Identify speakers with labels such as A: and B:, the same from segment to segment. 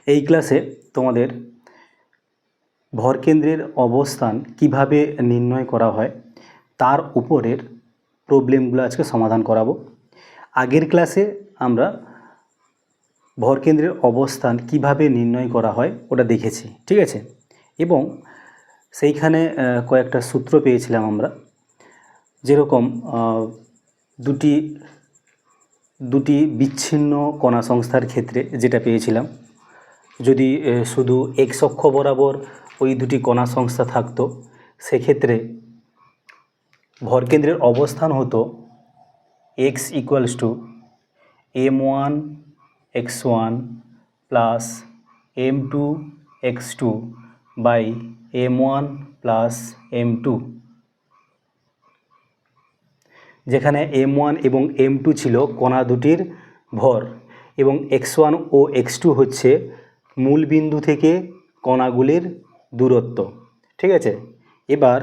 A: এই ক্লাসে তোমাদের ভরকেন্দ্রের অবস্থান কিভাবে নির্ণয় করা হয় তার উপরের প্রবলেমগুলো আজকে সমাধান করাবো। আগের ক্লাসে আমরা ভরকেন্দ্রের অবস্থান কিভাবে নির্ণয় করা হয় ওটা দেখেছি, ঠিক আছে। এবং সেইখানে কয়েকটা সূত্র পেয়েছিলাম আমরা, যেরকম দুটি বিচ্ছিন্ন কণা সংস্থার ক্ষেত্রে যেটা পেয়েছিলাম, যদি শুধু এক্স অক্ষ বরাবর ওই দুটি কণা সংস্থা থাকতো, সেক্ষেত্রে ভরকেন্দ্রের অবস্থান হতো x equals to m1 x1 plus m2 x2 by m1 plus m2, যেখানে m1 এবং m2 ছিল কণা দুটির ভর এবং x1 ও x2 হচ্ছে মূল বিন্দু থেকে কণাগুলির দূরত্ব, ঠিক আছে। এবার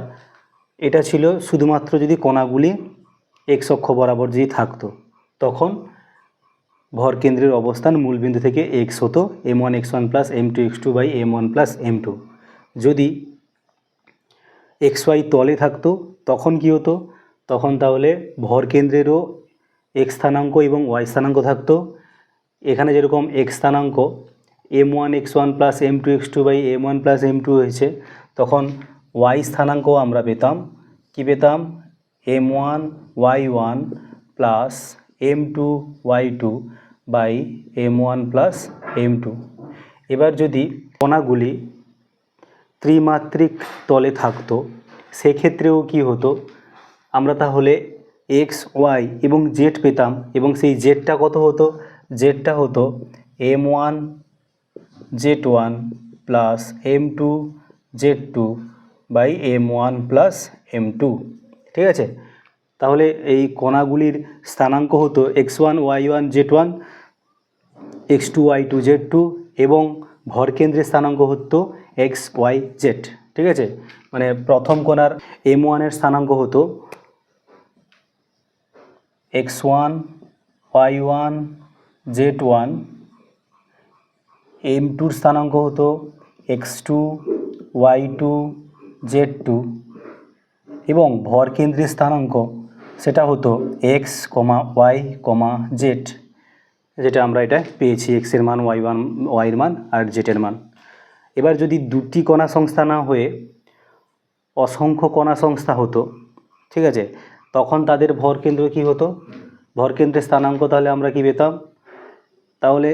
A: এটা ছিল শুধুমাত্র যদি কণাগুলি এক্স অক্ষ বরাবর যদি থাকতো, তখন ভরকেন্দ্রের অবস্থান মূল বিন্দু থেকে এক্স হতো m1 x1 plus m2 x2 by m1 plus m2। যদি xy তলে থাকতো তখন কি হতো, তখন তাহলে ভরকেন্দ্রেরও এক্স স্থানাঙ্ক এবং ওয়াই স্থানাঙ্ক থাকতো। এখানে যেরকম এক্স স্থানাঙ্ক m1 x1 plus m2 x2 by m1 plus m2 হয়েছে, তখন ওয়াই স্থানাঙ্ক আমরা পেতাম, কি পেতাম, m1 y1 plus m2 y2 by m1 plus m2। এবার যদি কণাগুলি ত্রিমাত্রিক তলে থাকতো, সেক্ষেত্রেও কি হতো, আমরা তাহলে এক্স ওয়াই এবং জেড পেতাম, এবং সেই জেডটা কত হতো, জেডটা হতো m1 z1 plus m2 z2 by m1 plus m2, ঠিক আছে। তাহলে এই কণাগুলির স্থানাঙ্ক হতো x1 y1 z1 x2 y2 z2 এবং ভরকেন্দ্রের স্থানাঙ্ক হতো x y z, ঠিক আছে। মানে প্রথম কণার m1 এর স্থানাঙ্ক হতো x1 y1 z1, m2 স্থানাঙ্ক হতো x2 y2 z2 এবং ভরকেন্দ্রের স্থানাঙ্ক সেটা হতো x, y, z, যেটা আমরা এটা পেয়েছি, x এর মান, y এর মান আর z এর মান। এবার যদি দুটি কণা সংস্থা না হয়ে অসংখ্য কণা সংস্থা হতো, ঠিক আছে, তখন তাদের ভরকেন্দ্র কি হতো, ভরকেন্দ্রের স্থানাঙ্ক তাহলে আমরা কি পেতাম, তাহলে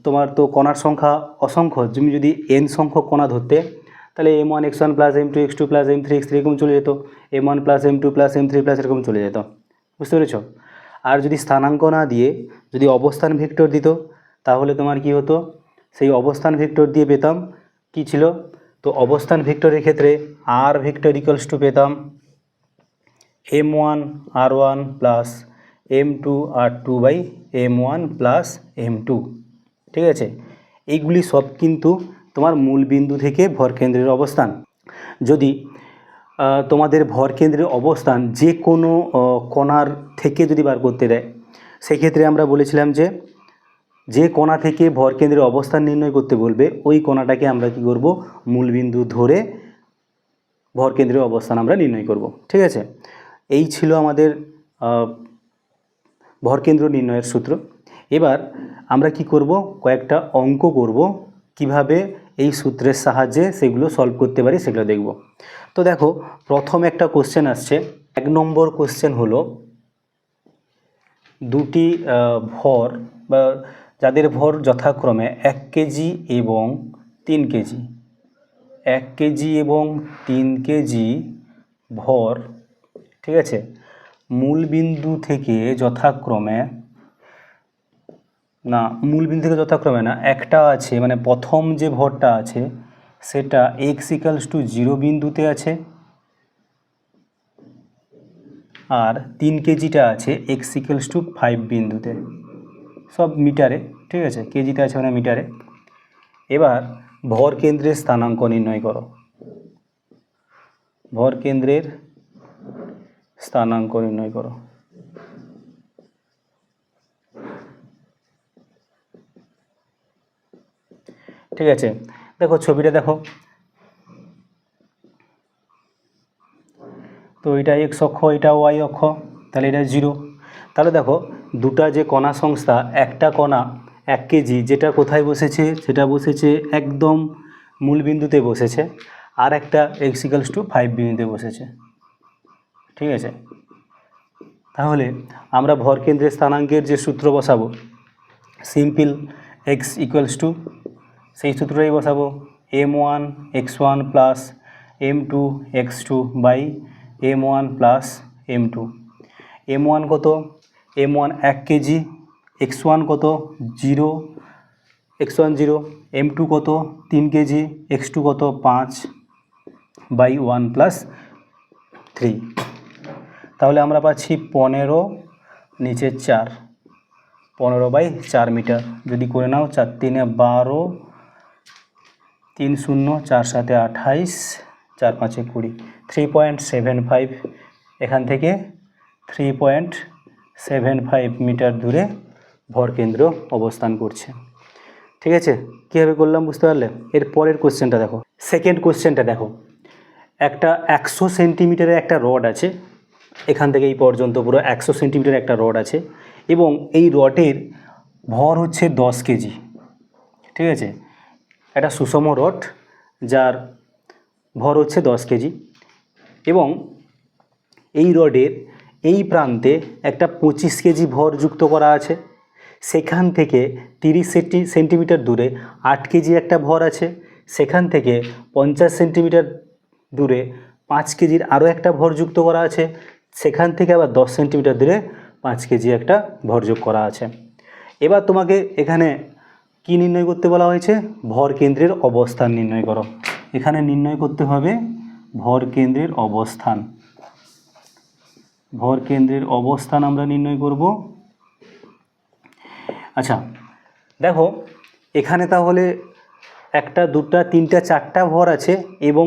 A: তোমার তো কণার সংখ্যা অসংখ্য, তুমি যদি n সংখ্যক কণা ধরতে, তাহলে m1 x1 plus m2 x2 plus m3 x3 এরকম চলে যেত, m1 plus m2 plus m3 plus এরকম চলে যেত, বুঝতে পেরেছ। আর যদি স্থানাঙ্ক না দিয়ে যদি অবস্থান ভেক্টর দিত, তাহলে তোমার কি হতো, সেই অবস্থান ভেক্টর দিয়ে পেতাম কি ছিল, তো অবস্থান ভেক্টরের ক্ষেত্রে r ভেক্টর ইকুয়ালস টু পেতাম m1 r1 plus m2 r2 by m1 plus m2, ঠিক আছে। এইগুলি সব কিন্তু তোমার মূল বিন্দু থেকে ভরকেন্দ্রের অবস্থান। যদি তোমাদের ভরকেন্দ্রের অবস্থান যে কোনো কণার থেকে যদি বার করতে দেয়, সেক্ষেত্রে আমরা বলেছিলাম যে কণা থেকে ভরকেন্দ্রের অবস্থান নির্ণয় করতে বলবে, ওই কণাটাকে আমরা কি করব, মূলবিন্দু ধরে ভরকেন্দ্রের অবস্থান আমরা নির্ণয় করব, ঠিক আছে। এই ছিল আমাদের ভরকেন্দ্র নির্ণয়ের সূত্র। এবার আমরা কি করব, কয়েকটা অঙ্ক করব, কিভাবে এই সূত্রের সাহায্যে সেগুলো সলভ করতে পারি সেগুলো দেখব। তো দেখো, প্রথম একটা কোশ্চেন আসছে, 1 নম্বর কোশ্চেন হলো, দুটি ভর বা যাদের ভর যথাক্রমে 1 কেজি এবং 3 কেজি, 1 কেজি এবং 3 কেজি ভর, ঠিক আছে, মূলবিন্দু থেকে যথাক্রমে না, একটা আছে, মানে প্রথম যে ভরটা আছে সেটা x ইকুয়ালস টু 0 বিন্দুতে আছে, আর 3 কেজিটা আছে x ইকুয়ালস টু 5 বিন্দুতে, সব মিটারে, ঠিক আছে, কেজিতে আছে মানে মিটারে। এবার ভরকেন্দ্রের স্থানাঙ্ক নির্ণয় করো, ভরকেন্দ্রের স্থানাঙ্ক নির্ণয় করো। ঠিক আছে, দেখো ছবিটা দেখো, তো এটা এক্স অক্ষ, এটা ওয়াই অক্ষ, তাহলে এটা 0। তাহলে দেখো দুটা যে কণা সংস্থা, একটা কণা 1 কেজি, যেটা কোথায় বসেছে, সেটা বসেছে একদম মূল বিন্দুতে বসেছে, আর একটা x=5 বিন্দুতে বসেছে। ঠিক আছে, তাহলে আমরা ভরকেন্দ্রের স্থানাঙ্কের যে সূত্র বসাবো, সিম্পল x = সেই সূত্রটাই বসাবো, m1 x1 plus m2 x2 by m1 plus m2। m1 কত, m1 1 কেজি, x1 কত 0, x1 0, m2 কত 3 কেজি, x2 কত 5 বাই 1 প্লাস 3। তাহলে আমরা পাচ্ছি 15 নিচে 4, 15/4 মিটার। যদি করে নাও 4 3 12, 3 0, 4 7 28, 4 5 20, 3.75। এখান থেকে 3.75 মিটার দূরে ভরকেন্দ্র অবস্থান করছে। ঠিক আছে, কীভাবে করলাম বুঝতে পারলে? এর পরের কোশ্চেনটা দেখো, সেকেন্ড কোশ্চেনটা দেখো। একটা 100 সেন্টিমিটারের একটা রড আছে, এখান থেকে এই পর্যন্ত পুরো 100 সেন্টিমিটার একটা রড আছে, এবং এই রডের ভর হচ্ছে 10 কেজি। ঠিক আছে, একটা সুষম রড যার ভর হচ্ছে 10 কেজি, এবং এই রডের এই প্রান্তে একটা 25 কেজি ভর যুক্ত করা আছে। সেখান থেকে 30 সেন্টিমিটার দূরে 8 কেজি একটা ভর আছে। সেখান থেকে 50 সেন্টিমিটার দূরে 5 কেজির আরও একটা ভর যুক্ত করা আছে। সেখান থেকে আবার 10 সেন্টিমিটার দূরে 5 কেজি একটা ভর যোগ করা আছে। এবার তোমাকে এখানে কি নির্ণয় করতে বলা হয়েছে? ভর কেন্দ্রের অবস্থান নির্ণয় করো। এখানে নির্ণয় করতে হবে ভর কেন্দ্রের অবস্থান। ভর কেন্দ্রের অবস্থান আমরা নির্ণয় করব। আচ্ছা দেখো, এখানে তাহলে 1 2 3 4টা ভর আছে, এবং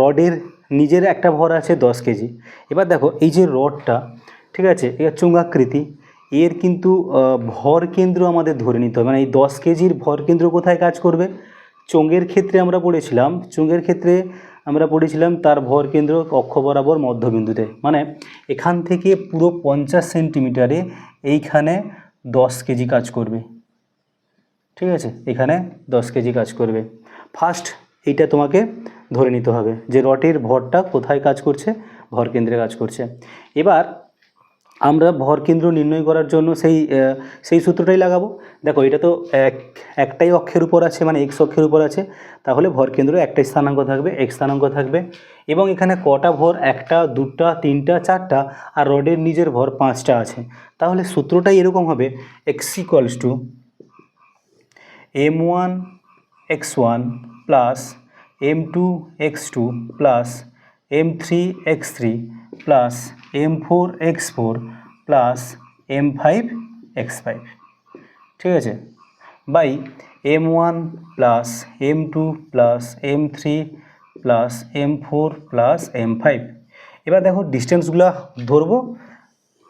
A: রডের নিজের একটা ভর আছে 10 কেজি। এবার দেখো এই যে রডটা, ঠিক আছে, এটা চুঙ্গাকৃতি, এর কিন্তু ভর কেন্দ্র আমাদের ধরে নিতে হবে। মানে এই 10 কেজির ভর কেন্দ্র কোথায় কাজ করবে? চোঙের ক্ষেত্রে আমরা পড়েছিলাম, চোঙের ক্ষেত্রে আমরা পড়েছিলাম তার ভর কেন্দ্র অক্ষ বরাবর মধ্যবিন্দুতে। মানে এখান থেকে পুরো 50 সেন্টিমিটারে এইখানে 10 কেজি কাজ করবে। ঠিক আছে, এখানে 10 কেজি কাজ করবে। ফার্স্ট এইটা তোমাকে ধরে নিতে হবে যে রডের ভরটা কোথায় কাজ করছে, ভর কেন্দ্রে কাজ করছে। এবার আমরা ভর কেন্দ্র নির্ণয় করার জন্য সেই সূত্রটাই লাগাবো। দেখো এটা তো একটাই অক্ষের উপর আছে, মানে এক্স অক্ষের উপর আছে, তাহলে ভর কেন্দ্র একটাই স্থানাঙ্ক থাকবে, এক্স স্থানাঙ্ক থাকবে। এবং এখানে কটা ভর? 1 2 3 4টা, আর রডের নিজের ভর 5টা আছে। তাহলে সূত্রটাই এরকম হবে, x = m1 x1 plus m2 x2 plus m3 x3 plus m4 x4 plus m5 x5। ঠিক আছে, by m1 plus m2 plus m3 plus m4 plus m5। এবার দেখো ডিস্টেন্সগুলো ধরবো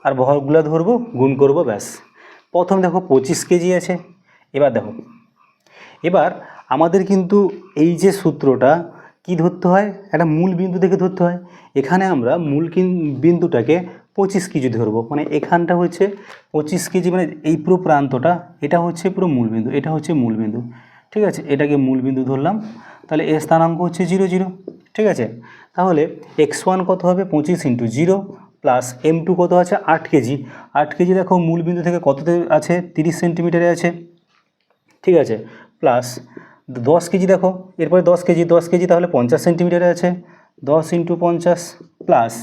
A: আর ভরগুলো ধরবো, গুণ করব, ব্যাস। প্রথম দেখো 25 কেজি আছে। এবার আমাদের কিন্তু এই যে সূত্রটা কি ধরতে হয়, একটা মূল বিন্দু থেকে ধরতে হয়। এখানে আমরা মূল বিন্দুটাকে 25 কেজি ধরবো, মানে এখানটা হচ্ছে 25 কেজি, মানে এই পুরো প্রান্তটা, এটা হচ্ছে পুরো মূল বিন্দু, এটা হচ্ছে মূল বিন্দু। ঠিক আছে, এটাকে মূল বিন্দু ধরলাম। তাহলে এর স্থানাঙ্ক হচ্ছে 0 0। ঠিক আছে, তাহলে x1 কত হবে? 25 × 0 প্লাস m2 কত আছে? 8 কেজি। 8 কেজি দেখো মূল বিন্দু থেকে কততে আছে? 30 সেন্টিমিটারে আছে। ঠিক আছে, প্লাস 10 কেজি, দেখো এরপরে 10 কেজি, তাহলে 50 সেন্টিমিটারে আছে। 10 × 50 প্লাস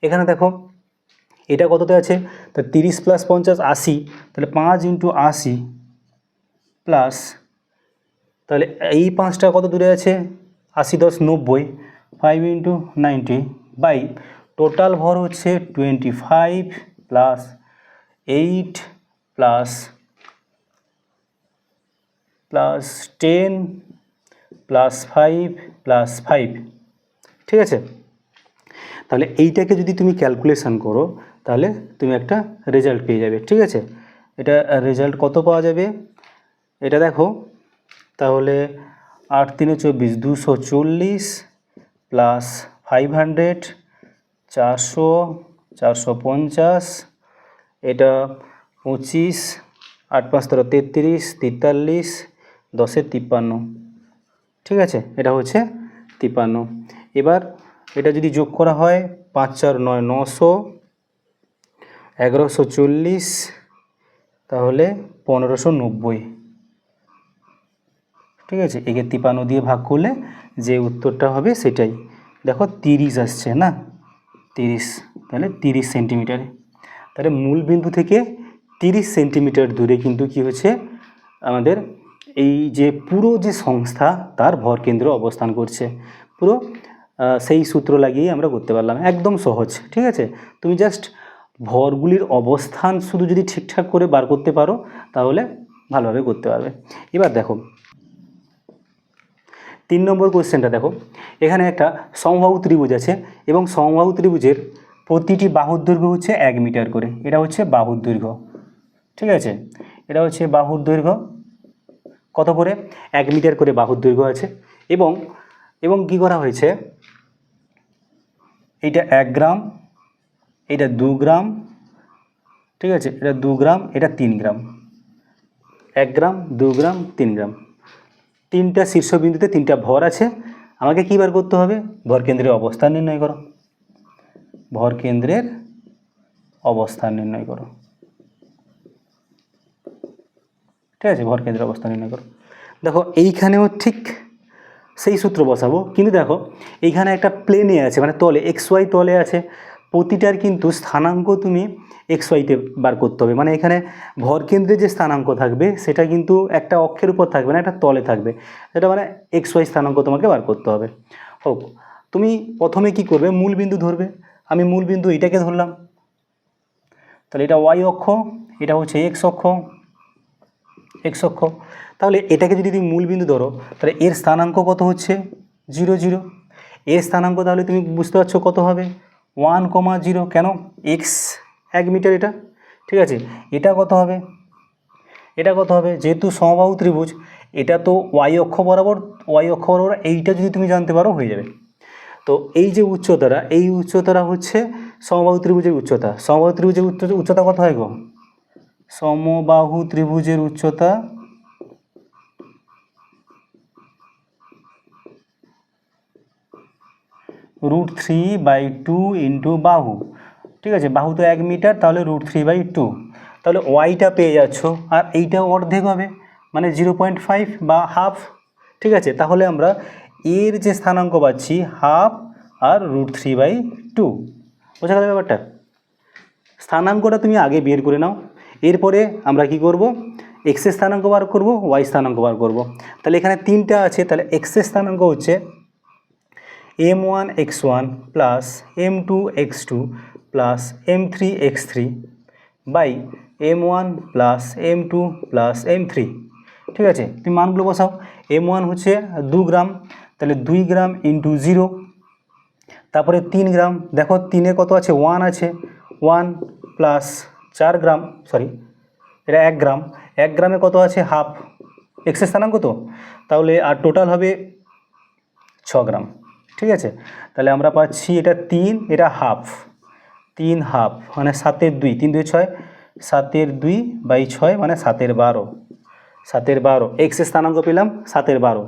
A: এখানে দেখো এটা কততে আছে? তা 30 + 50 80, তাহলে 5 × 80 প্লাস, তাহলে এই 5টা কত দূরে আছে? 80 10 90, 5 × 90 বাই টোটাল ভর হচ্ছে 25 প্লাস 8 প্লাস 10 প্লাস 5 প্লাস 5। ঠিক আছে, তাহলে এইটাকে যদি তুমি ক্যালকুলেশন করো, তাহলে তুমি একটা রেজাল্ট পেয়ে যাবে। ঠিক আছে, এটা রেজাল্ট কত পাওয়া যাবে? এটা দেখো তাহলে 8 3 24, 240 প্লাস 500 400 450, এটা 25, 8 5 33 43, 10 53, ঠিক আছে, এটা হচ্ছে 53। এবার এটা যদি যোগ করা হয় 5 4 9 900, 1140, তাহলে 1590, ঠিক আছে। একে 53 দিয়ে ভাগ করলে যে উত্তরটা হবে সেটাই। দেখো 30 আসছে না, 30, তাহলে 30 সেন্টিমিটারে। তাহলে মূল বিন্দু থেকে 30 সেন্টিমিটার দূরে কিন্তু কি হচ্ছে, আমাদের এই যে পুরো যে সংস্থা তার ভরকেন্দ্র অবস্থান করছে। পুরো সেই সূত্র লাগিয়েই আমরা করতে পারলাম, একদম সহজ, ঠিক আছে। তুমি জাস্ট ভরগুলির অবস্থান শুধু যদি ঠিকঠাক করে বার করতে পারো তাহলে ভালোভাবে করতে পারবে। এবার দেখো 3 নম্বর কোশ্চেনটা দেখো, এখানে একটা সমবাহু ত্রিভুজ আছে এবং সমবাহু ত্রিভুজের প্রতিটি বাহুর দৈর্ঘ্য হচ্ছে 1 মিটার করে। এটা হচ্ছে বাহুর দৈর্ঘ্য, ঠিক আছে। এটা হচ্ছে বাহুর দৈর্ঘ্য, কত করে? 1 মিটার করে বাহুর দৈর্ঘ্য আছে। এবং কি করা হয়েছে, এইটা 1 গ্রাম, এটা 2 গ্রাম, ঠিক আছে, এটা 2 গ্রাম, এটা 3 গ্রাম, 1 গ্রাম 2 গ্রাম 3 গ্রাম, 3টা শীর্ষবিন্দুতে 3টা ভর আছে। আমাকে কী বার করতে হবে? ভরকেন্দ্রের অবস্থান নির্ণয় করো, ভরকেন্দ্রের অবস্থান নির্ণয় করো, ঠিক আছে, ভরকেন্দ্রের অবস্থান নির্ণয় করো। দেখো এইখানেও ঠিক সেই সূত্র বসাবো, কিন্তু দেখো এইখানে একটা প্লেনে আছে, মানে তলে XY তলে আছে, প্রতিটার কিন্তু স্থানাঙ্ক তুমি XYতে বার করতে হবে। মানে এখানে ভরকেন্দ্রে যে স্থানাঙ্ক থাকবে সেটা কিন্তু একটা অক্ষের উপর থাকবে না, একটা তলে থাকবে, সেটা মানে XY স্থানাঙ্ক তোমাকে বার করতে হবে। হোক, তুমি প্রথমে কি করবে, মূল বিন্দু ধরবে। আমি মূল বিন্দু এটাকে ধরলাম, তাহলে এটা Y অক্ষ, এটা হচ্ছে X অক্ষ, X অক্ষ। তাহলে এটাকে যদি তুমি মূল বিন্দু ধরো তাহলে এর স্থানাঙ্ক কত হচ্ছে? 0 0। এর স্থানাঙ্ক তাহলে তুমি বুঝতে পারছো কত হবে? 1, 0। কেন? X 1 মিটার এটা, ঠিক আছে। এটা কত হবে? এটা কত হবে? যেহেতু সমবাহু ত্রিভুজ, এটা তো Y অক্ষ বরাবর, এইটা যদি তুমি জানতে পারো হয়ে যাবে। তো এই যে উচ্চতাটা, এই উচ্চতাটা হচ্ছে সমবাহু ত্রিভুজের উচ্চতা। সমবাহু ত্রিভুজের উচ্চতা কত হয় গো? সমবাহু ত্রিভুজের উচ্চতা √3/2 ইন্টু বাহু, ঠিক আছে। বাহু তো 1 মিটার, তাহলে √3/2, তাহলে ওয়াইটা পেয়ে যাচ্ছ, আর এইটা অর্ধেক হবে মানে 0.5 বা হাফ, ঠিক আছে। তাহলে আমরা এর যে স্থানাঙ্ক পাচ্ছি হাফ আর √3/2, বোঝা গেল ব্যাপারটা। স্থানাঙ্কটা তুমি আগে বের করে নাও, এরপরে আমরা কি করব, এক্সের স্থানাঙ্ক বার করব, ওয়াই স্থানাঙ্ক বার করব। তাহলে এখানে 3টা আছে, তাহলে এক্সের স্থানাঙ্ক হচ্ছে m1 x1 plus m2 x2 plus m3 x3 by m1 plus m2 plus m3, ঠিক আছে। তুমি মানগুলো বসাও। m1 হচ্ছে 2 গ্রাম, তাহলে 2 গ্রাম ইন্টু 0, তারপরে 3 গ্রাম, দেখো 3-এ কত আছে? 1 আছে, 1 প্লাস 4 গ্রাম, সরি এটা 1 গ্রাম, 1 গ্রামে কত আছে? হাফ, এক্সের স্থানাঙ্ক তো, তাহলে আর টোটাল হবে 6 গ্রাম, ঠিক আছে। তাহলে আমরা পাচ্ছি এটা 3, এটা হাফ, 3 হাফ মানে 7-এর 2, 3 2 6, 7-এর 2/6 মানে 7-এর 12, 7-এর 12। এক্সের স্থানাঙ্ক পেলাম 7-এর 12।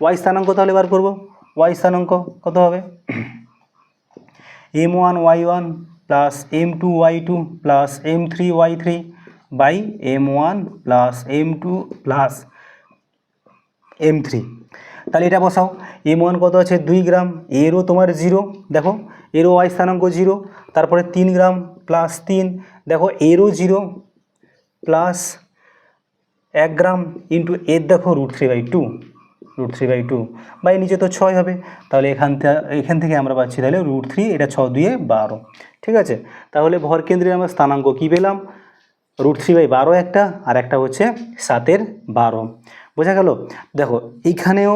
A: ওয়াই স্থানাঙ্ক তাহলে বার করব। ওয়াই স্থানাঙ্ক কত হবে? m1 y1 plus m2 y2 plus m3 y3 by m1 plus m2 plus m3। তাহলে এটা বসাও। m1 কত আছে? 2 গ্রাম, এরও তোমার 0, দেখো এরও ওয়াই স্থানাঙ্ক 0, তারপরে 3 গ্রাম প্লাস 3, দেখো এরও 0, প্লাস 1 গ্রাম ইন্টু এর দেখো √3/2 বাই নিচে তো 6 হবে, তাহলে এখান থেকে আমরা পাচ্ছি তাহলে √3, এটা 6 2 12, ঠিক আছে। তাহলে ভরকেন্দ্রে আমরা স্থানাঙ্ক কী পেলাম? √3/12 একটা, আর একটা হচ্ছে 7-এর 12, বোঝা গেল। দেখো এইখানেও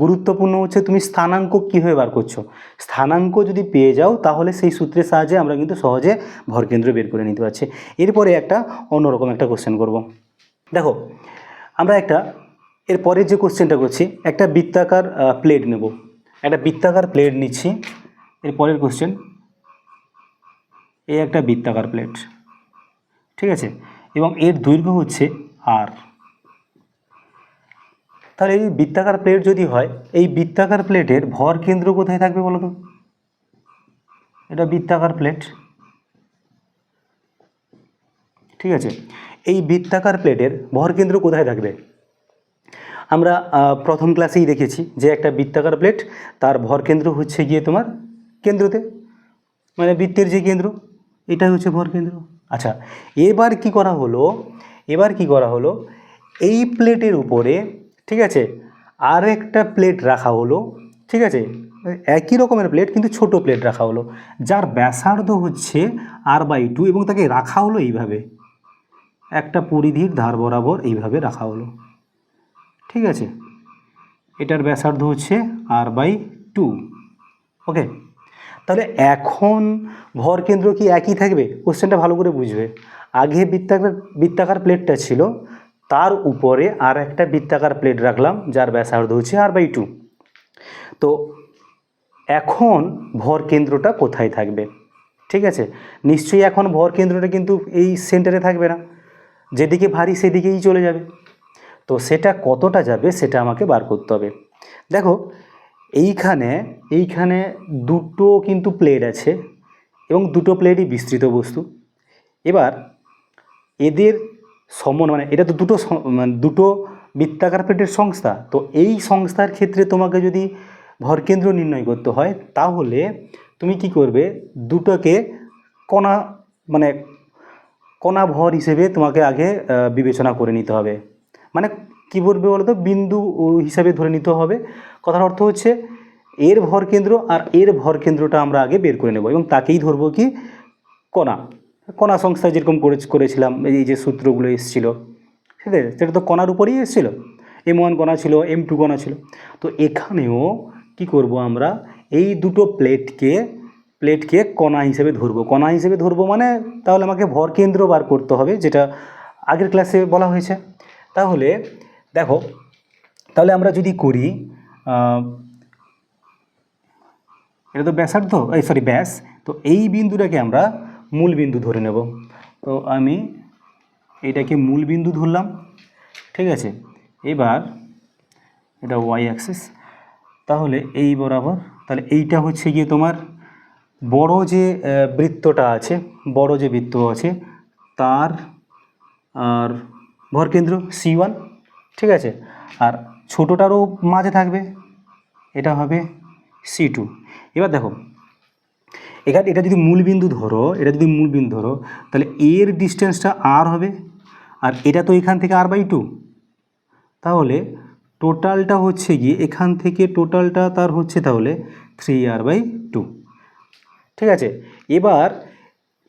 A: গুরুত্বপূর্ণ হচ্ছে তুমি স্থানাঙ্ক কীভাবে বার করছো। স্থানাঙ্ক যদি পেয়ে যাও তাহলে সেই সূত্রের সাহায্যে আমরা কিন্তু সহজে ভরকেন্দ্র বের করে নিতে পারছি। এরপরে একটা অন্যরকম একটা কোশ্চেন করব। দেখো আমরা একটা এরপরের যে কোশ্চেনটা করছি, একটা বৃত্তাকার প্লেট নেব, একটা বৃত্তাকার প্লেট নিচ্ছি। এরপরের কোশ্চেন, এই একটা বৃত্তাকার প্লেট, ঠিক আছে, এবং এর দৈর্ঘ্য হচ্ছে আর। তাহলে এই বৃত্তাকার প্লেট যদি হয়, এই বৃত্তাকার প্লেটের ভর কেন্দ্র কোথায় থাকবে বলো তো? এটা বৃত্তাকার প্লেট, ঠিক আছে। এই বৃত্তাকার প্লেটের ভর কেন্দ্র কোথায় থাকবে? আমরা প্রথম ক্লাসেই দেখেছি যে একটা বৃত্তাকার প্লেট, তার ভর কেন্দ্র হচ্ছে গিয়ে তোমার কেন্দ্রতে, মানে বৃত্তের যে কেন্দ্র, এটাই হচ্ছে ভর কেন্দ্র। আচ্ছা, এবার কি করা হলো, এই প্লেটের উপরে, ঠিক আছে, আর একটা প্লেট রাখা হলো, ঠিক আছে, একই রকমের প্লেট কিন্তু ছোট প্লেট রাখা হলো, যার ব্যাসার্ধ হচ্ছে r/2 এবং তাকে রাখা হলো এইভাবে, একটা পরিধির ধার বরাবর এইভাবে রাখা হলো, ঠিক আছে। এটার ব্যাসার্ধ হচ্ছে r/2। ওকে, তাহলে এখন ভর কেন্দ্র কি একই থাকবে? কোশ্চেনটা ভালো করে বুঝবে। আগে বৃত্তাকার প্লেটটা ছিল, তার উপরে আর একটা বৃত্তাকার প্লেট রাখলাম যার ব্যাসার্ধ হচ্ছে r/2। তো এখন ভর কেন্দ্রটা কোথায় থাকবে? ঠিক আছে, নিশ্চয়ই এখন ভর কেন্দ্রটা কিন্তু এই সেন্টারে থাকবে না, যেদিকে ভারী সেদিকেই চলে যাবে। তো সেটা কতটা যাবে সেটা আমাকে বার করতে হবে। দেখো, এইখানে দুটো কিন্তু প্লেট আছে এবং দুটো প্লেটই বিস্তৃত বস্তু। এবার এদের মানে এটা তো দুটো বৃত্তাকার প্লেটের সংস্থা। তো এই সংস্থার ক্ষেত্রে তোমাকে যদি ভরকেন্দ্র নির্ণয় করতে হয়, তাহলে তুমি কি করবে, দুটোকে কণা মানে কণা ভর হিসেবে তোমাকে আগে বিবেচনা করে নিতে হবে। মানে কি বলবে বলো তো, বিন্দু হিসাবে ধরে নিতে হবে। কথার অর্থ হচ্ছে এর ভর কেন্দ্র আর এর ভর কেন্দ্রটা আমরা আগে বের করে নেব এবং তাকেই ধরবো কি, কণা সংস্থায় যেরকম করেছিলাম, এই যে সূত্রগুলো এসেছিলো, সেটা তো কণার উপরেই এসেছিলো। m1 কণা ছিল, m2 কণা ছিল। তো এখানেও কি করব, আমরা এই দুটো প্লেটকে কণা হিসেবে ধরবো। মানে তাহলে আমাকে ভর কেন্দ্র বার করতে হবে, যেটা আগের ক্লাসে বলা হয়েছে। তাহলে দেখো, তাহলে আমরা যদি করি, এটা তো ব্যাসার্ধ, ব্যাস। তো এই বিন্দুটাকে আমরা মূল বিন্দু ধরে নেব। তো আমি এটাকে মূল বিন্দু ধরলাম, ঠিক আছে। এবার এটা ওয়াই অ্যাক্সিস, তাহলে এই বরাবর, তাহলে এইটা হচ্ছে গিয়ে তোমার বড় যে বৃত্তটা আছে, তার আর ভরকেন্দ্র C1, ঠিক আছে। আর ছোটোটারও মাঝে থাকবে, এটা হবে C2। এবার দেখো, এটা যদি মূল বিন্দু ধরো, তাহলে এর ডিস্টেন্সটা r হবে, আর এটা তো এখান থেকে r/2। তাহলে টোটালটা হচ্ছে গিয়ে এখান থেকে টোটালটা তার হচ্ছে তাহলে 3r/2, ঠিক আছে।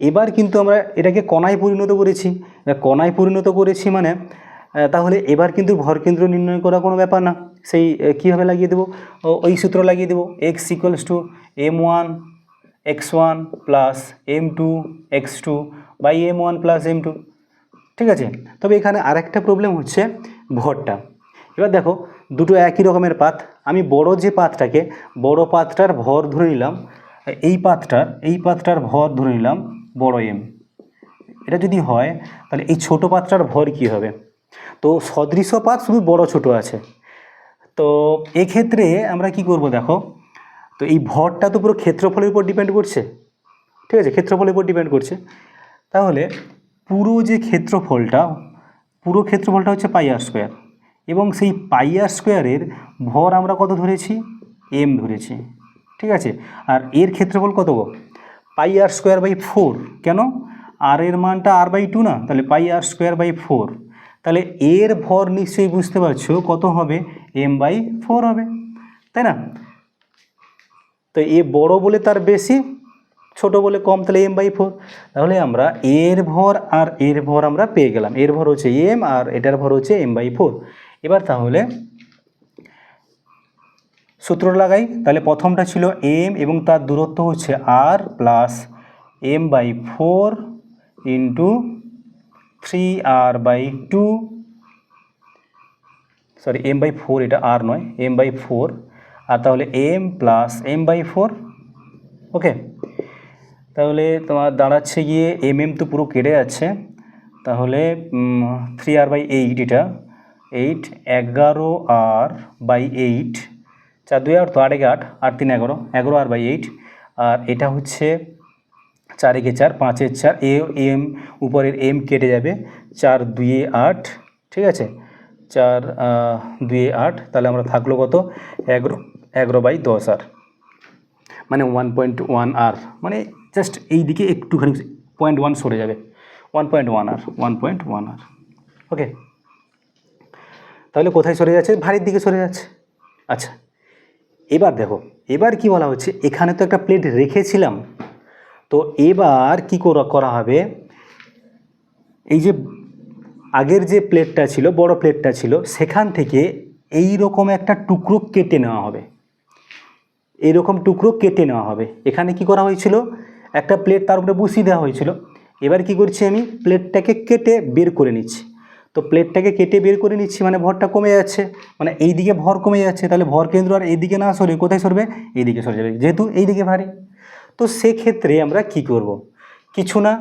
A: এবার কিন্তু আমরা এটাকে কণায় পরিণত করেছি, মানে তাহলে এবার কিন্তু ভরকেন্দ্র নির্ণয় করা কোনো ব্যাপার না। সেই কীভাবে লাগিয়ে দেবো, ওই সূত্র লাগিয়ে দেবো, x = m1 x1 plus m2 x2 by m1 plus m2, ঠিক আছে। তবে এখানে আরেকটা প্রবলেম হচ্ছে ভরটা। এবার দেখো, দুটো একই রকমের পাত, আমি বড় পাতটার ভর ধরে নিলাম, এই পাতটার ভর ধরে নিলাম বড় m। এটা যদি হয়, তাহলে এই ছোট পাতটার ভর কি হবে? তো সদৃশ্য পাত শুধু বড় ছোট আছে। তো এক্ষেত্রে আমরা কি করব, দেখো, তো এই ভরটা তো পুরো ক্ষেত্রফলের উপর ডিপেন্ড করছে, ঠিক আছে, ক্ষেত্রফলের উপর ডিপেন্ড করছে। তাহলে পুরো ক্ষেত্রফলটা হচ্ছে πr², এবং সেই πr² ভর আমরা কত ধরেছি, m ধরেছি, ঠিক আছে। আর এর ক্ষেত্রফল কত, πr²/4। কেন, আর এর মানটা r/2 না, তাহলে πr²/4। তাহলে এর ভর নিশ্চয়ই বুঝতে পারছো কত হবে, m/4 হবে, তাই না। তো এ বড় বলে তার বেশি, ছোট বলে কম, তাহলে m/4। তাহলে আমরা এর ভর আর এর ভর আমরা পেয়ে গেলাম, এর ভর হচ্ছে m আর এটার ভর হচ্ছে m/4। এবার তাহলে সূত্র লাগাই, তাহলে প্রথমটা ছিল m এবং তার দূরত্ব হচ্ছে r plus m/4 into 3r/2 sorry m/4, এটা r নয়, m/4, আর তাহলে m + m/4। ওকে, তাহলে তোমার দাঁড়াচ্ছে গিয়ে তো পুরো কেটে যাচ্ছে, তাহলে 3r/8, এটা 8, 11r/8, 4 2 8 তো 8 8, 8 3 11, 11r/8, আর এটা হচ্ছে 4 1 4, 5 4, m উপরের m কেটে যাবে, 4 2 8, ঠিক আছে, 4 2 8, তাহলে আমরা থাকলো কত, 11/10r, মানে 1.1r, মানে জাস্ট এই দিকে একটুখানি 0.1 সরে যাবে, 1.1r, 1.1r। ওকে, তাহলে কোথায় সরে যাচ্ছে, ভারীর দিকে সরে যাচ্ছে। আচ্ছা, এবার দেখো, এবার কি বলা হচ্ছে, এখানে তো একটা প্লেট রেখেছিলাম, তো এবার কি করা হবে, এই যে আগের যে প্লেটটা ছিল, বড় প্লেটটা ছিল, সেখান থেকে এই রকম একটা টুকরো কেটে নেওয়া হবে, এইরকম টুকরো কেটে নেওয়া হবে। এখানে কি করা হয়েছিল, একটা প্লেট তার উপরে বসিয়ে দেওয়া হয়েছিল, এবার কি করছি আমি, প্লেটটাকে কেটে বের করে নিচ্ছি। তো প্লেটটাকে কেটে বের করে নিচ্ছি মানে ভরটা কমে যাচ্ছে, মানে এই দিকে ভর কমে যাচ্ছে, তাহলে ভর কেন্দ্র আর এই দিকে না সরে কোথায় সরবে, এই দিকে সরে যাবে, যেহেতু এই দিকে ভারী। তো সেক্ষেত্রে আমরা কি করব, কিছু না,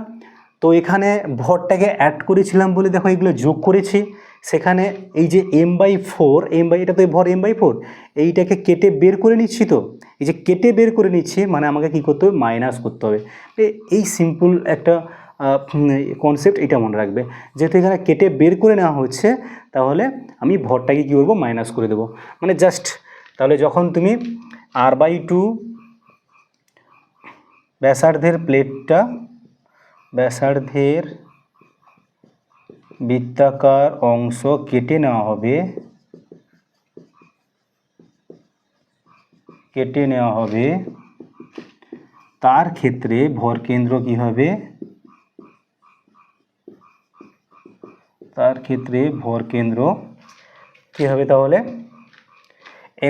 A: তো এখানে ভরটাকে অ্যাড করেছিলাম বলে দেখো এগুলো যোগ করেছি, সেখানে এই যে m/4, এটা তো ভর m/4, এইটাকে কেটে বের করে নিচ্ছি, তো এই যে কেটে বের করে নিচ্ছি মানে আমাকে কি করতে হবে, মাইনাস করতে হবে। এই সিম্পল একটা কনসেপ্ট, এটা মনে রাখবে, যেহেতু এখানে কেটে বের করে নেওয়া হচ্ছে, তাহলে আমি ভরটাকে কী করবো, মাইনাস করে দেবো, মানে জাস্ট, তাহলে যখন তুমি r/2 ব্যাসার্ধের প্লেটটা, ব্যাসার্ধের বৃত্তাকার অংশ কেটে নেওয়া হবে, তার ক্ষেত্রে ভর কেন্দ্র কি হবে, তাহলে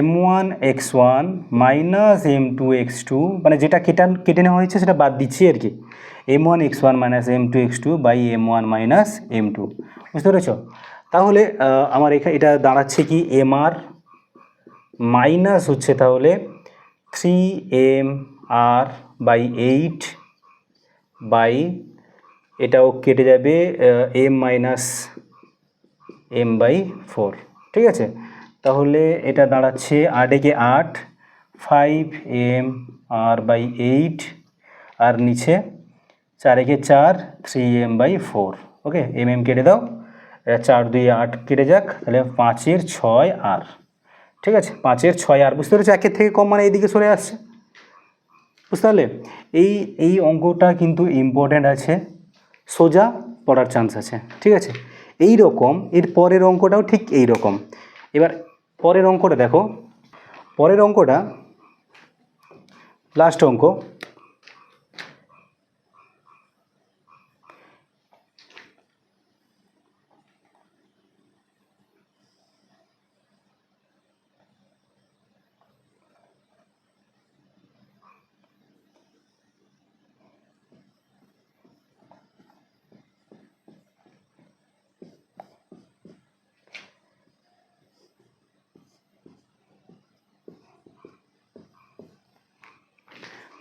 A: m1x1 মাইনাস m2x2, মানে যেটা কেটে নেওয়া হয়েছে সেটা বাদ দিচ্ছি আর কি, m1x1 minus m2x2 by m1 minus m2, বুঝতে পেরেছ? তাহলে আমার এটা দাঁড়াচ্ছে কি, mr মাইনাস হচ্ছে তাহলে 3mr/8 বাই, এটাও কেটে যাবে, m মাইনাস m/4, ঠিক আছে? তাহলে এটা দাঁড়াচ্ছে 8 × 8, 5mr/8, আর নিচে 4 × 4, 3m/4। ওকে, কেটে দাও, 4 2 8 কেটে যাক, তাহলে 5 × 6r, ঠিক আছে, 5 × 6r, বুঝতে পেরেছো? 1 থেকে কম মানে এইদিকে সরে আসছে, বুঝতে পারলে? এই অঙ্কটা কিন্তু ইম্পর্ট্যান্ট আছে, সোজা পড়ার চান্স আছে, ঠিক আছে? এই রকম এর পরের অঙ্কটাও ঠিক এই রকম। এবার পরের অঙ্কটা দেখো, পরের অঙ্কটা লাস্ট অঙ্ক,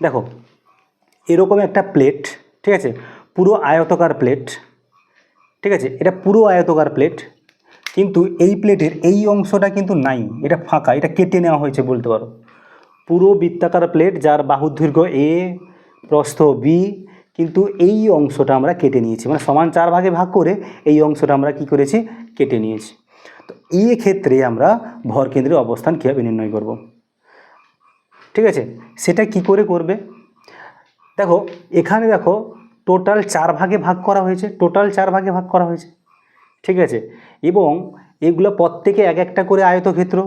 A: দেখো এরকম একটা প্লেট, ঠিক আছে, পুরো আয়তকার প্লেট, ঠিক আছে, এটা পুরো আয়তকার প্লেট, কিন্তু এই প্লেটের এই অংশটা কিন্তু নাই, এটা ফাঁকা, এটা কেটে নেওয়া হয়েছে বলতে পারো। পুরো বৃত্তাকার প্লেট যার বাহুর দৈর্ঘ্য a, প্রস্থ b, কিন্তু এই অংশটা আমরা কেটে নিয়েছি, মানে সমান 4 ভাগে ভাগ করে এই অংশটা আমরা কি করেছি, কেটে নিয়েছি। তো এই ক্ষেত্রে আমরা ভর কেন্দ্রের অবস্থান কীভাবে নির্ণয় করব, ঠিক আছে? সেটা কি করে করবে, দেখো এখানে দেখো টোটাল 4 ভাগে ভাগ করা হয়েছে, ঠিক আছে, এবং এগুলো প্রত্যেকে এক একটা করে আয়তক্ষেত্র,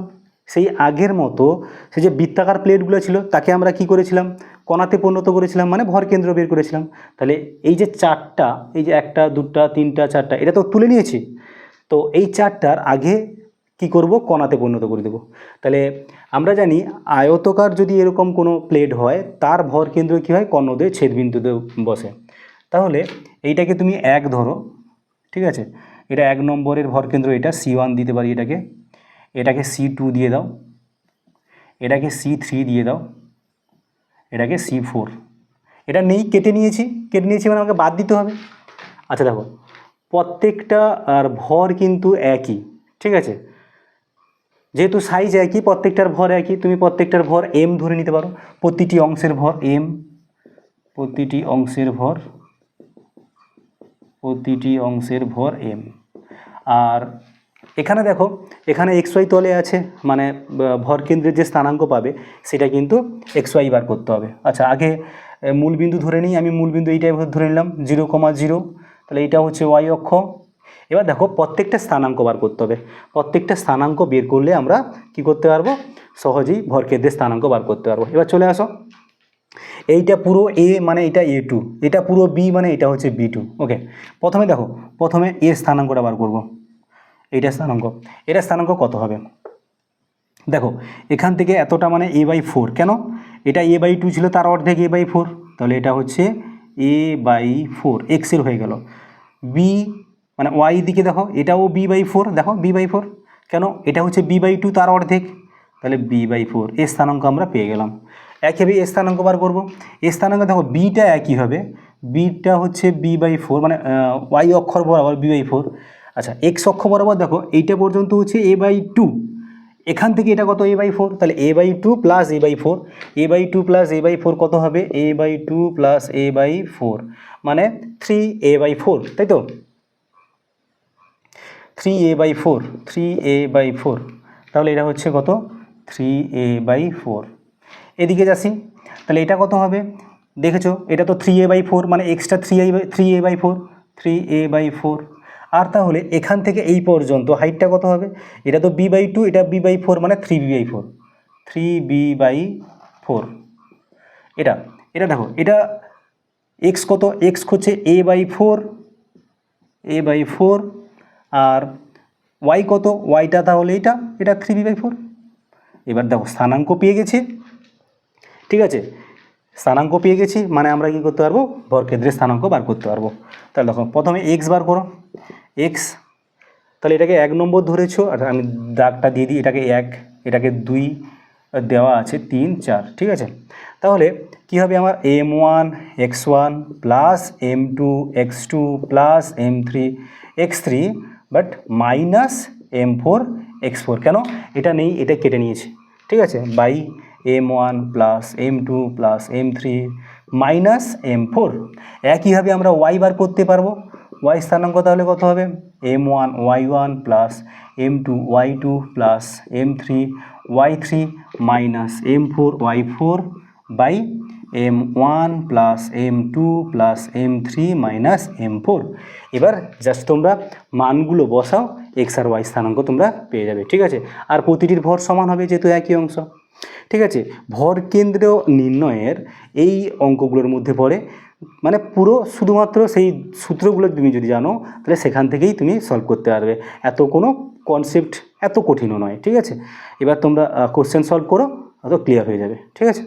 A: সেই আগের মতো সেই যে বৃত্তাকার প্লেটগুলো ছিল তাকে আমরা কি করেছিলাম, কণাতে পরিণত করেছিলাম, মানে ভর কেন্দ্র বের করেছিলাম। তাহলে এই যে 4টা, এই যে 1টা 2টা 3টা 4টা, এটা তো তুলে নিয়েছি, তো এই 4টার আগে কি করব, কণাতে পরিণত করে দেব। তাহলে আমরা জানি আয়তকার যদি এরকম কোনো প্লেট হয়, তার ভর কেন্দ্র কী হয়, কর্ণদ্বয় ছেদবিন্দুতে বসে। তাহলে এইটাকে তুমি 1 ধরো, ঠিক আছে, এটা 1 নম্বরের ভর কেন্দ্র, এটা C1 দিতে পারি এটাকে, এটাকে C2 দিয়ে দাও, এটাকে C3 দিয়ে দাও, এটাকে C4। এটা নেই, কেটে নিয়েছি মানে আমাকে বাদ দিতে হবে। আচ্ছা দেখো, প্রত্যেকটা আর ভর কিন্তু একই, ঠিক আছে, যেহেতু সাইজ একই, প্রত্যেকটার ভর একই, তুমি প্রত্যেকটার ভর m ধরে নিতে পারো, প্রতিটি অংশের ভর m, প্রতিটি অংশের ভর m। আর এখানে দেখো, এখানে xy তলে আছে, মানে ভর কেন্দ্রের যে স্থানাঙ্ক পাবে সেটা কিন্তু xy বার করতে হবে। আচ্ছা আগে মূলবিন্দু ধরে নিই, আমি মূলবিন্দু এইটাই ধরে নিলাম 0,0, তাহলে এইটা হচ্ছে y অক্ষ। এবার দেখো প্রত্যেকটা স্থানাঙ্ক বার করতে হবে, প্রত্যেকটা স্থানাঙ্ক বের করলে আমরা কি করতে পারবো, সহজেই ভরকেন্দ্রের স্থানাঙ্ক বার করতে পারবো। এবার চলে আসো, এইটা পুরো a মানে এটা a2, এটা পুরো b মানে এটা হচ্ছে b2। ওকে, প্রথমে দেখো, প্রথমে a স্থানাঙ্কটা বার করব, এইটা স্থানাঙ্ক, এটা স্থানাঙ্ক কত হবে দেখো, এখান থেকে এতটা মানে a/4, কেন, এটা a/2 ছিল, তার অর্ধেক a/4, তাহলে এটা হচ্ছে a/4 এক্সের হয়ে গেল। b মানে y দিকে দেখো, এটাও b/4, দেখো b/4, কেন, এটা হচ্ছে b/2 তার অর্ধেক, তাহলে b/4 এ স্থানাঙ্ক আমরা পেয়ে গেলাম। একইভাবে এ স্থানাঙ্ক বার করবো, এ স্থানাঙ্ক দেখো বিটা একই হবে, বিটা হচ্ছে b/4 মানে y অক্ষর বরাবর b/4। আচ্ছা এক্স অক্ষ বরাবর দেখো এইটা পর্যন্ত হচ্ছে a/2, এখান থেকে এটা কত a/4, তাহলে a/2 plus a/4, a/2 plus a/4 কত হবে, a/2 প্লাস a/4 মানে 3a/4, তাই তো, 3a/4, তাহলে এটা হচ্ছে কত, 3a/4। এদিকে যাচ্ছি, তাহলে এটা কত হবে, দেখেছো এটা তো 3a/4 মানে এক্সট্রা 3a/4, আর তাহলে এখান থেকে এই পর্যন্ত হাইটটা কত হবে, এটা তো b/2, এটা b/4 মানে 3b/4। এটা এটা দেখো, এটা x কত, x হচ্ছে a/4, আর y কত, yটা তাহলে এটা 3b/4। এবার দেখো স্থানাঙ্ক পেয়ে গেছি, ঠিক আছে, স্থানাঙ্ক পেয়ে গেছি মানে আমরা কি করতে পারবো, ভরকেন্দ্রের স্থানাঙ্ক বার করতে পারবো। তাহলে দেখো প্রথমে x বার করো, x, তাহলে এটাকে 1 নম্বর ধরেছো, আর আমি দাগটা দিয়ে দিই, এটাকে 1, এটাকে 2 দেওয়া আছে, 3, 4, ঠিক আছে। তাহলে কি হবে আমার, m1 x1 plus m2 x2 plus m3 x3 but minus m4 x4, কেন, এটা নেই, এটা কেটে নিয়েছি, ঠিক আছে, by m1 plus m2 plus m3 minus m4। একইভাবে আমরা y বার করতে পারবো, y স্থানাঙ্ক তাহলে কত হবে, m1 y1 plus m2 y2 plus m3 y3 minus m4 y4 by m1 plus m2 plus m3 minus m4। এবার জাস্ট তোমরা মানগুলো বসাও, এক্স আর ওয়াই স্থানাঙ্ক তোমরা পেয়ে যাবে, ঠিক আছে। আর প্রতিটির ভর সমান হবে যেহেতু একই অংশ, ঠিক আছে। ভর কেন্দ্র নির্ণয়ের এই অঙ্কগুলোর মধ্যে পড়ে, মানে পুরো শুধুমাত্র সেই সূত্রগুলো তুমি যদি জানো তাহলে সেখান থেকেই তুমি সলভ করতে পারবে, এত কোনো কনসেপ্ট এত কঠিনও নয়, ঠিক আছে। এবার তোমরা কোশ্চেন সলভ করো, অত ক্লিয়ার হয়ে যাবে, ঠিক আছে।